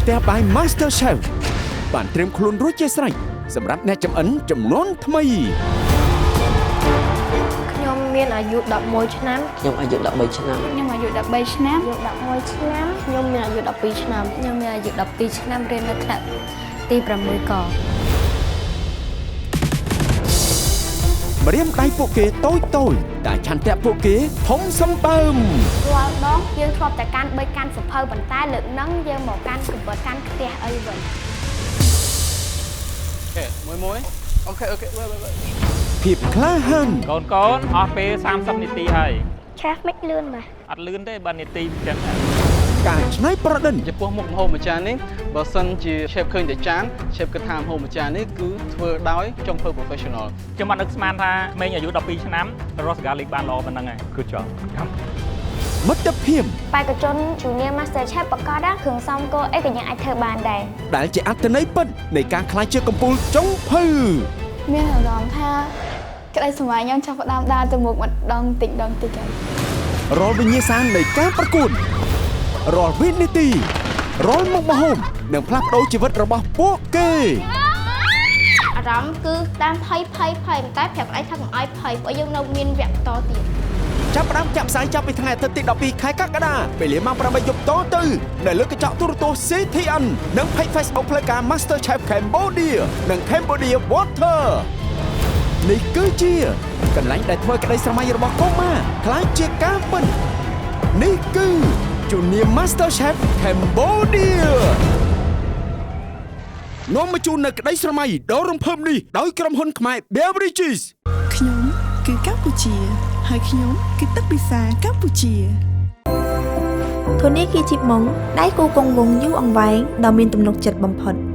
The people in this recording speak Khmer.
ផ្ទះ by Master Chef បានត្រៀមខ្លួនរួចជាស្រេចសម្រាប់អ្នកចម្អិនចំនួនថ្មីខ្ញុំមានអាយុ11ឆ្នាំខ្ញុំអាយុ13ឆ្នាំខ្ញុំអាយុ13ឆ្នាំ11ឆ្នាំខ្ញុំមានអាយុ12ឆ្នាំខ្ញុំមានអាយុ12ឆ្នាំរៀននៅថ្នាក់ទី6កម្រាមដៃពួកគេតូចតែឆន្ទៈពួកគេធំសម្បើមរាល់ដងយើងធ្លាប់តែកាន់3កាន់សភៅប៉ុន្តែលើកហ្នឹងយើងមកកាន់កំបិតកាន់ខ្ទះអីវិញមួយអូខេភាពក្លាហានកូនអស់ពេល30នាទីហើយឆាស់មិនលឿនបាទអត់លឿនទេបើនាទីចឹងការច្នៃប្រឌិតចំពោះមុខម្ហូបមួយចាននេះបើសិនជា chef ឃើញតែចាន chef គិតថាម្ហូបមួយចាននេះគឺធ្វើដោយចង់ធ្វើ professional ខ្ញុំអត់នឹកស្មានថាក្មេងអាយុ12ឆ្នាំរស់សកាលីកបានល្អប៉ុណ្ណឹងហើយគឺចង់មិត្តភាពបេក្ខជន Junior Master Chef ប្រកាសថាគ្រឿងផ្សំគោអីក៏យើងអាចធ្វើបានដែរដែលជាអត្ថន័យពិតនៃការក្លាយជាកំពូលចុងភៅមានអារម្មណ៍ថាក្តីស្រមៃខ្ញុំចាប់ផ្ដើមដើរទៅមុខម្ដងតិចហើយរាល់វិញ្ញាសានៃការប្រកួតរាល់វិនាទីរាល់មុខម្ហូបនឹងផ្លាស់ប្ដូរជីវិតរបស់ពួកគេអារម្មណ៍គឺតាមភ័យតែប្រាប់ឯងថាកុំឲ្យភ័យព្រោះយើងនៅមានវគ្គបន្តទៀតចាប់ផ្ដើមចាក់ផ្សាយចាប់ពីថ្ងៃអាទិត្យទី12ខែកក្កដាពេលម៉ោង 8 យប់តទៅនៅលើកញ្ចក់ទូរទស្សន៍ CTN និង Page Facebook ផ្លូវការ Master Chef Cambodia និង Cambodia Water នេះគឺជាកន្លែងដែលធ្វើក្តីស្រមៃរបស់កុមារខ្លាចជាការពិតនេះគឺ Junior Master Chef Cambodia នាំមកជូននៅក្តីស្រមៃដ៏រំភើបនេះដោយក្រុមហ៊ុនខ្មែរ Beverages ខ្ញុំគឺកម្ពុជាហើយខ្ញុំគឺទឹកពិសាកម្ពុជាធនាគារជីបម៉ុងដៃគូគង់វង្សយូរអង្វែងដ៏មានទំនុកចិត្តបំផុត